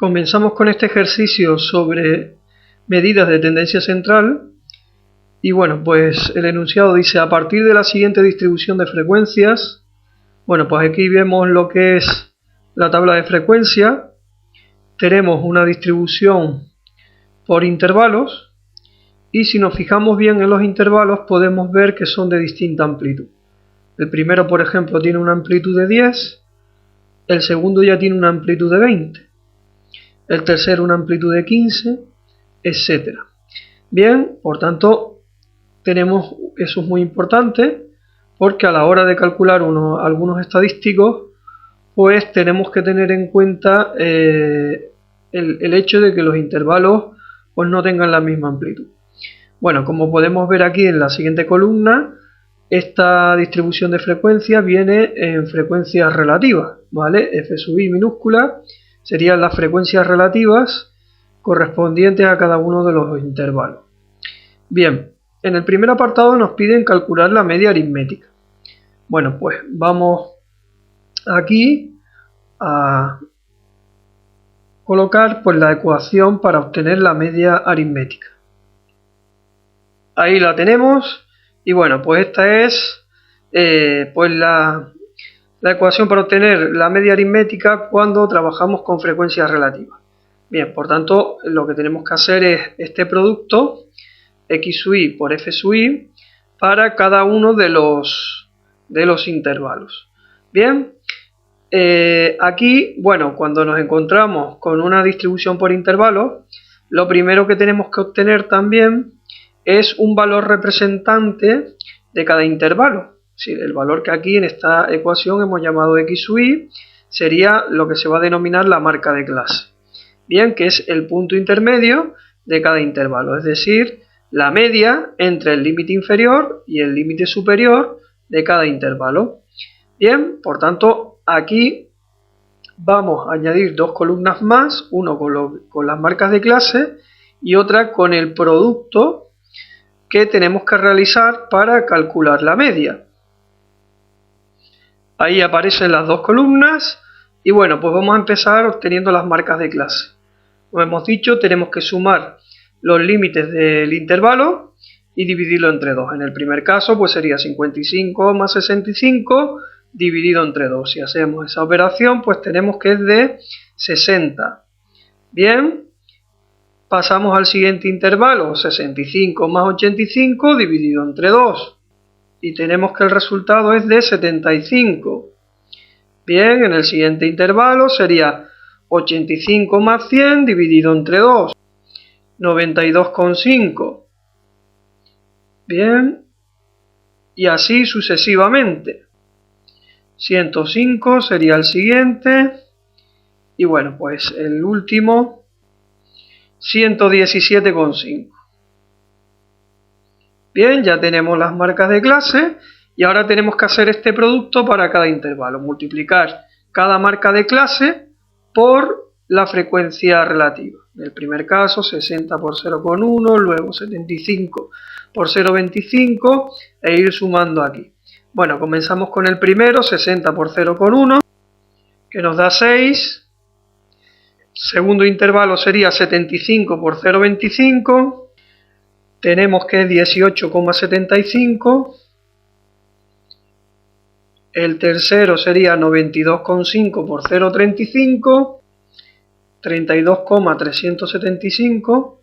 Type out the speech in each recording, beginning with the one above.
Comenzamos con este ejercicio sobre medidas de tendencia central y bueno, pues el enunciado dice: a partir de la siguiente distribución de frecuencias. Bueno, pues aquí vemos lo que es la tabla de frecuencia. Tenemos una distribución por intervalos y si nos fijamos bien en los intervalos podemos ver que son de distinta amplitud. El primero, por ejemplo, tiene una amplitud de 10, el segundo ya tiene una amplitud de 20, el tercero una amplitud de 15, etc. Bien, por tanto, eso es muy importante porque a la hora de calcular algunos estadísticos, pues tenemos que tener en cuenta el hecho de que los intervalos pues no tengan la misma amplitud. Bueno, como podemos ver aquí en la siguiente columna, esta distribución de frecuencias viene en frecuencias relativas, ¿vale? F sub i minúscula serían las frecuencias relativas correspondientes a cada uno de los intervalos. Bien, en el primer apartado nos piden calcular la media aritmética. Bueno, pues vamos aquí a colocar pues la ecuación para obtener la media aritmética. Ahí la tenemos y bueno, pues esta es pues la ecuación para obtener la media aritmética cuando trabajamos con frecuencias relativas. Bien, por tanto, lo que tenemos que hacer es este producto x sub i por f sub i para cada uno de los intervalos. Bien, aquí, bueno, cuando nos encontramos con una distribución por intervalos, lo primero que tenemos que obtener también es un valor representante de cada intervalo. Sí, el valor que aquí en esta ecuación hemos llamado x sub i sería lo que se va a denominar la marca de clase. Bien, que es el punto intermedio de cada intervalo, es decir, la media entre el límite inferior y el límite superior de cada intervalo. Bien, por tanto, aquí vamos a añadir dos columnas más, uno con las marcas de clase y otra con el producto que tenemos que realizar para calcular la media. Ahí aparecen las dos columnas y bueno, pues vamos a empezar obteniendo las marcas de clase. Como hemos dicho, tenemos que sumar los límites del intervalo y dividirlo entre 2. En el primer caso, pues sería 55 más 65 dividido entre 2. Si hacemos esa operación, pues tenemos que es de 60. Bien, pasamos al siguiente intervalo, 65 más 85 dividido entre 2. Y tenemos que el resultado es de 75. Bien, en el siguiente intervalo sería 85 más 100 dividido entre 2. 92,5. Bien, y así sucesivamente. 105 sería el siguiente. Y bueno, pues el último, 117,5. Bien, ya tenemos las marcas de clase y ahora tenemos que hacer este producto para cada intervalo. Multiplicar cada marca de clase por la frecuencia relativa. En el primer caso 60 por 0,1, luego 75 por 0,25 e ir sumando aquí. Bueno, comenzamos con el primero, 60 por 0,1, que nos da 6. Segundo intervalo sería 75 por 0,25. Tenemos que es 18,75. El tercero sería 92,5 por 0,35. 32,375.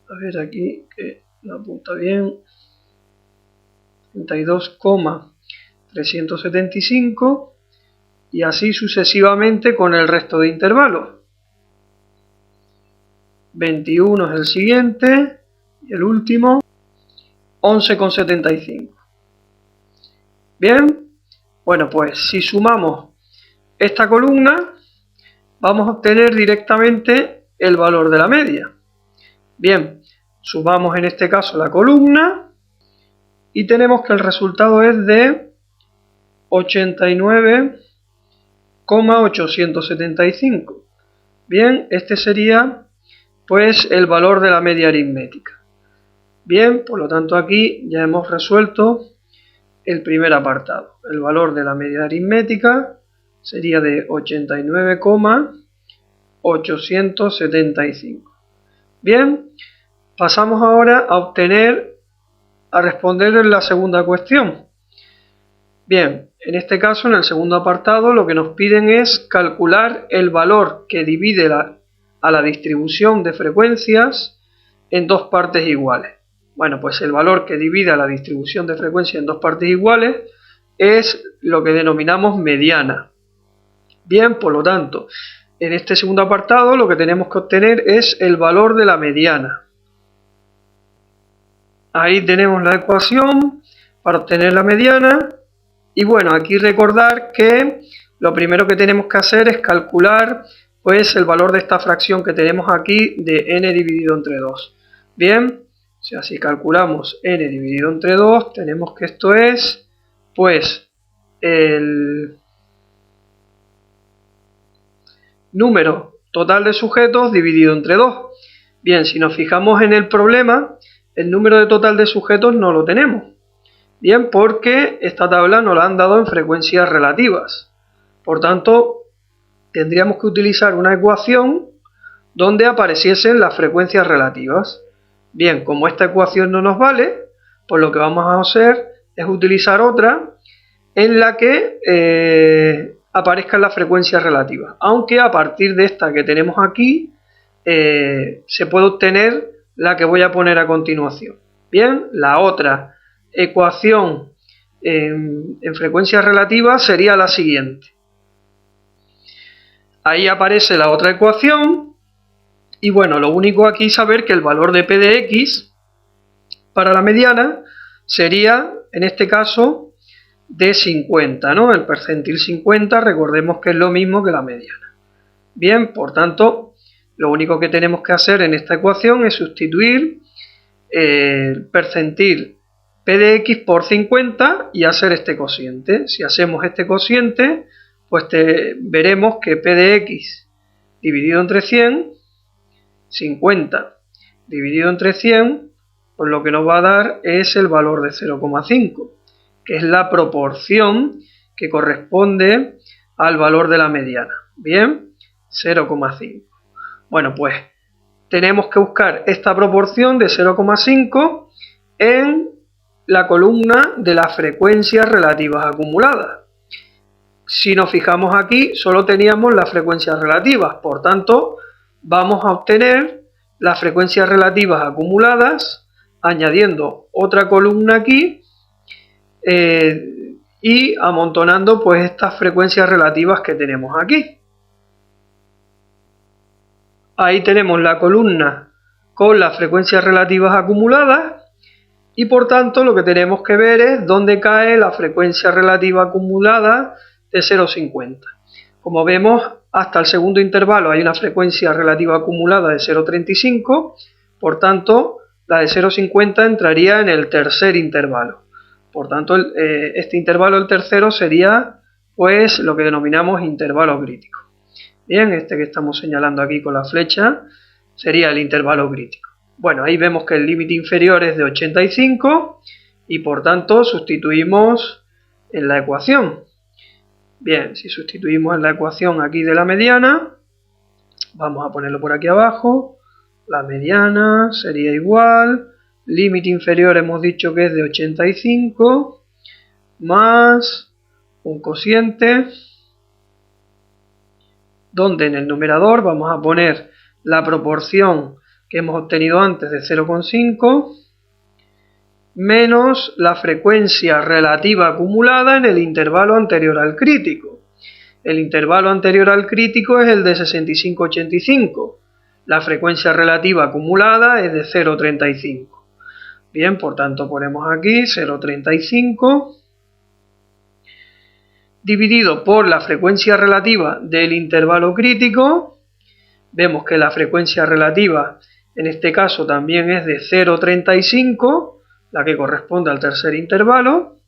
A ver aquí que no apunta bien. 32,375 y así sucesivamente con el resto de intervalos. 21 es el siguiente y el último 11,75. Bien, bueno, pues si sumamos esta columna vamos a obtener directamente el valor de la media. Bien, sumamos en este caso la columna y tenemos que el resultado es de 89,875. Bien, este sería pues el valor de la media aritmética. Bien, por lo tanto aquí ya hemos resuelto el primer apartado. El valor de la media aritmética sería de 89,875. Bien, pasamos ahora a responder en la segunda cuestión. Bien, en este caso, en el segundo apartado, lo que nos piden es calcular el valor que divide a la distribución de frecuencias en dos partes iguales. Bueno, pues el valor que divide a la distribución de frecuencias en dos partes iguales es lo que denominamos mediana. Bien, por lo tanto, en este segundo apartado lo que tenemos que obtener es el valor de la mediana. Ahí tenemos la ecuación para obtener la mediana. Y bueno, aquí recordar que lo primero que tenemos que hacer es calcular pues el valor de esta fracción que tenemos aquí de n dividido entre 2. Bien, o sea, si calculamos n dividido entre 2, tenemos que esto es pues el número total de sujetos dividido entre 2. Bien, si nos fijamos en el problema, el número de total de sujetos no lo tenemos. Bien, porque esta tabla nos la han dado en frecuencias relativas. Por tanto, tendríamos que utilizar una ecuación donde apareciesen las frecuencias relativas. Bien, como esta ecuación no nos vale, pues lo que vamos a hacer es utilizar otra en la que aparezcan las frecuencias relativas. Aunque a partir de esta que tenemos aquí, se puede obtener la que voy a poner a continuación. Bien, la otra ecuación en frecuencias relativas sería la siguiente. Ahí aparece la otra ecuación y bueno, lo único aquí es saber que el valor de P de X para la mediana sería, en este caso, de 50, ¿no? El percentil 50, recordemos que es lo mismo que la mediana. Bien, por tanto, lo único que tenemos que hacer en esta ecuación es sustituir el percentil P de X por 50 y hacer este cociente. Si hacemos este cociente, pues veremos que P de X dividido entre 100, 50 dividido entre 100, pues lo que nos va a dar es el valor de 0,5, que es la proporción que corresponde al valor de la mediana. Bien, 0,5. Bueno, pues tenemos que buscar esta proporción de 0,5 en la columna de las frecuencias relativas acumuladas. Si nos fijamos aquí, solo teníamos las frecuencias relativas, por tanto, vamos a obtener las frecuencias relativas acumuladas añadiendo otra columna aquí y amontonando pues estas frecuencias relativas que tenemos aquí. Ahí tenemos la columna con las frecuencias relativas acumuladas y por tanto lo que tenemos que ver es dónde cae la frecuencia relativa acumulada de 0,50. Como vemos, hasta el segundo intervalo hay una frecuencia relativa acumulada de 0,35, por tanto la de 0,50 entraría en el tercer intervalo. Por tanto, este intervalo, el tercero, sería pues lo que denominamos intervalo crítico. Bien, este que estamos señalando aquí con la flecha sería el intervalo crítico. Bueno, ahí vemos que el límite inferior es de 85 y por tanto sustituimos en la ecuación. Bien, si sustituimos en la ecuación aquí de la mediana, vamos a ponerlo por aquí abajo, la mediana sería igual, límite inferior hemos dicho que es de 85, más un cociente, donde en el numerador vamos a poner la proporción que hemos obtenido antes de 0,5 menos la frecuencia relativa acumulada en el intervalo anterior al crítico. El intervalo anterior al crítico es el de 65,85. La frecuencia relativa acumulada es de 0,35. Bien, por tanto ponemos aquí 0,35 dividido por la frecuencia relativa del intervalo crítico. Vemos que la frecuencia relativa en este caso también es de 0,35, la que corresponde al tercer intervalo,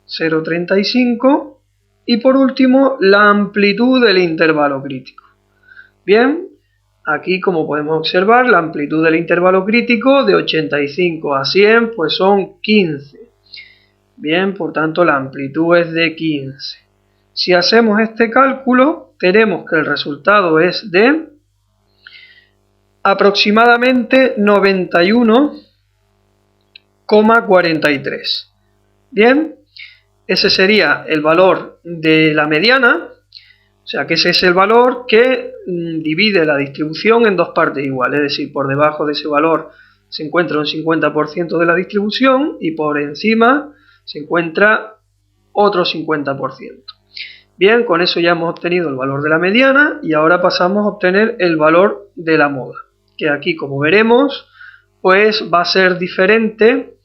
0,35, y por último la amplitud del intervalo crítico. Bien, aquí como podemos observar, la amplitud del intervalo crítico de 85 a 100 pues son 15. Bien, por tanto la amplitud es de 15. Si hacemos este cálculo, tenemos que el resultado es de aproximadamente 91,43. Bien, ese sería el valor de la mediana, o sea que ese es el valor que divide la distribución en dos partes iguales, es decir, por debajo de ese valor se encuentra un 50% de la distribución y por encima se encuentra otro 50%. Bien, con eso ya hemos obtenido el valor de la mediana y ahora pasamos a obtener el valor de la moda, que aquí, como veremos, pues va a ser diferente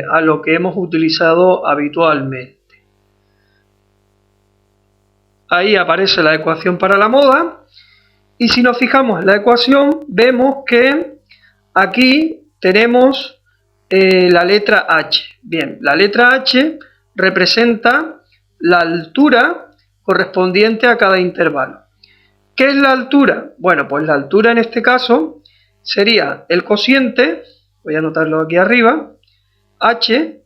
a lo que hemos utilizado habitualmente. Ahí aparece la ecuación para la moda y si nos fijamos en la ecuación vemos que aquí tenemos la letra H. Bien, la letra H representa la altura correspondiente a cada intervalo. ¿Qué es la altura? Bueno, pues la altura en este caso sería el cociente, voy a anotarlo aquí arriba, H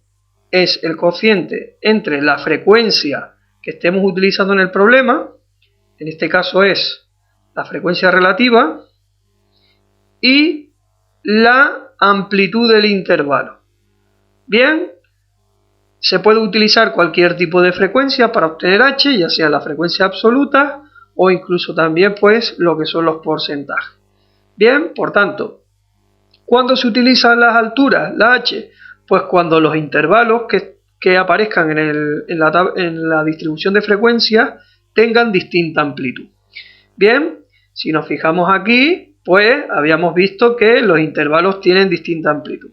es el cociente entre la frecuencia que estemos utilizando en el problema, en este caso es la frecuencia relativa, y la amplitud del intervalo. Bien, se puede utilizar cualquier tipo de frecuencia para obtener H, ya sea la frecuencia absoluta o incluso también pues lo que son los porcentajes. Bien, por tanto, ¿cuándo se utilizan las alturas, la H? Pues cuando los intervalos que aparezcan en la distribución de frecuencias tengan distinta amplitud. Bien, si nos fijamos aquí, pues habíamos visto que los intervalos tienen distinta amplitud.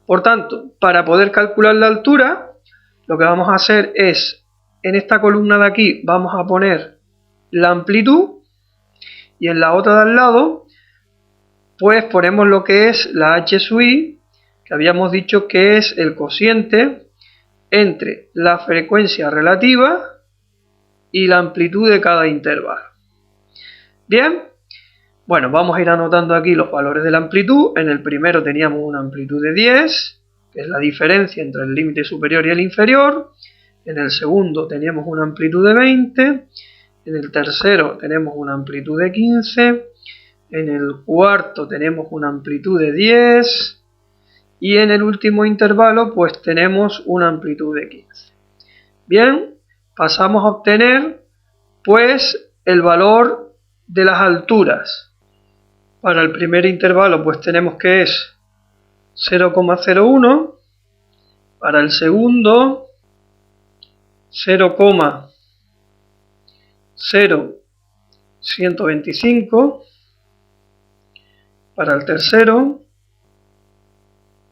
Por tanto, para poder calcular la altura, lo que vamos a hacer es, en esta columna de aquí, vamos a poner la amplitud y en la otra de al lado, pues ponemos lo que es la H sub i, que habíamos dicho que es el cociente entre la frecuencia relativa y la amplitud de cada intervalo. Bien, bueno, vamos a ir anotando aquí los valores de la amplitud. En el primero teníamos una amplitud de 10, que es la diferencia entre el límite superior y el inferior. En el segundo teníamos una amplitud de 20, en el tercero tenemos una amplitud de 15, en el cuarto tenemos una amplitud de 10, y en el último intervalo pues tenemos una amplitud de 15. Bien, pasamos a obtener pues el valor de las alturas. Para el primer intervalo pues tenemos que es 0,01, para el segundo 0,0125, para el tercero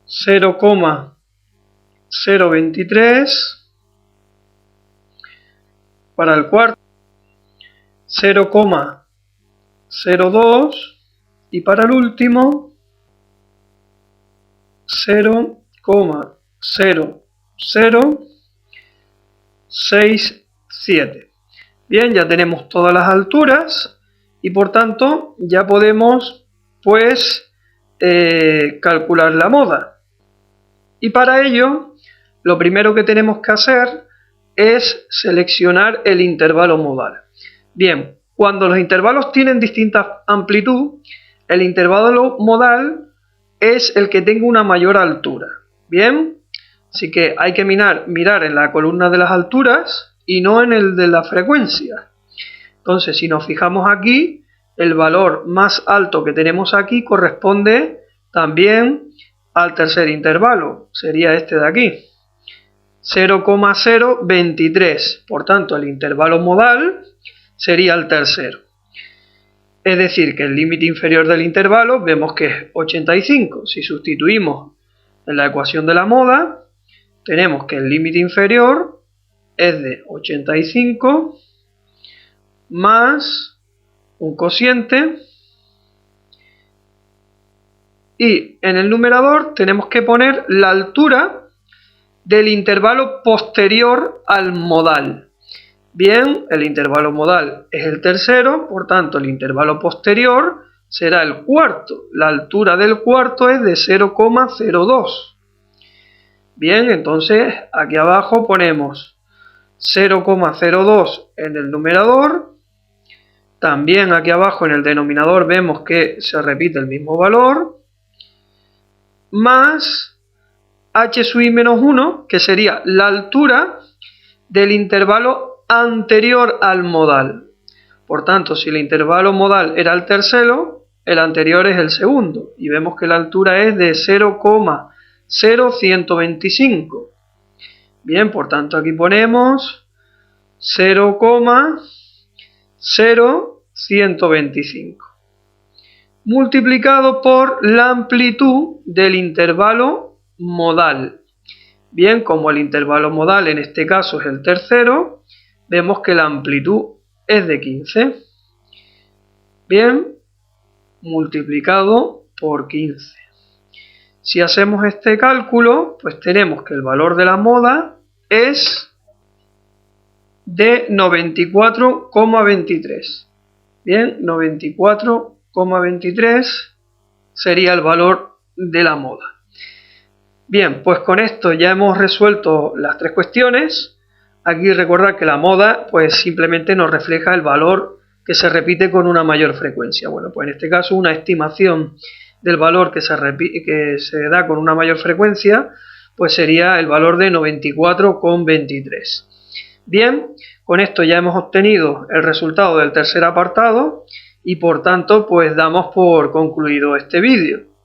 0,023, para el cuarto 0,02 y para el último 0,0067. Bien, ya tenemos todas las alturas y por tanto ya podemos pues calcular la moda. Y para ello, lo primero que tenemos que hacer es seleccionar el intervalo modal. Bien, cuando los intervalos tienen distinta amplitud, el intervalo modal es el que tenga una mayor altura. Bien, así que hay que mirar en la columna de las alturas y no en el de la frecuencia. Entonces, si nos fijamos aquí, el valor más alto que tenemos aquí corresponde también al tercer intervalo, sería este de aquí, 0,023, por tanto el intervalo modal sería el tercero. Es decir, que el límite inferior del intervalo vemos que es 85. Si sustituimos en la ecuación de la moda, tenemos que el límite inferior es de 85 más un cociente. Y en el numerador tenemos que poner la altura del intervalo posterior al modal. Bien, el intervalo modal es el tercero, por tanto el intervalo posterior será el cuarto. La altura del cuarto es de 0,02. Bien, entonces aquí abajo ponemos 0,02 en el numerador. También aquí abajo en el denominador vemos que se repite el mismo valor. Más h sub i menos 1, que sería la altura del intervalo anterior al modal. Por tanto, si el intervalo modal era el tercero, el anterior es el segundo. Y vemos que la altura es de 0,0125. Bien, por tanto aquí ponemos 0,0125 multiplicado por la amplitud del intervalo modal. Bien, como el intervalo modal en este caso es el tercero, vemos que la amplitud es de 15. Bien, multiplicado por 15. Si hacemos este cálculo, pues tenemos que el valor de la moda es de 94,23. Bien, 94,23 sería el valor de la moda. Bien, pues con esto ya hemos resuelto las tres cuestiones. Aquí recordar que la moda pues simplemente nos refleja el valor que se repite con una mayor frecuencia. Bueno, pues en este caso una estimación del valor que se da con una mayor frecuencia pues sería el valor de 94,23. Bien, con esto ya hemos obtenido el resultado del tercer apartado y por tanto pues damos por concluido este vídeo.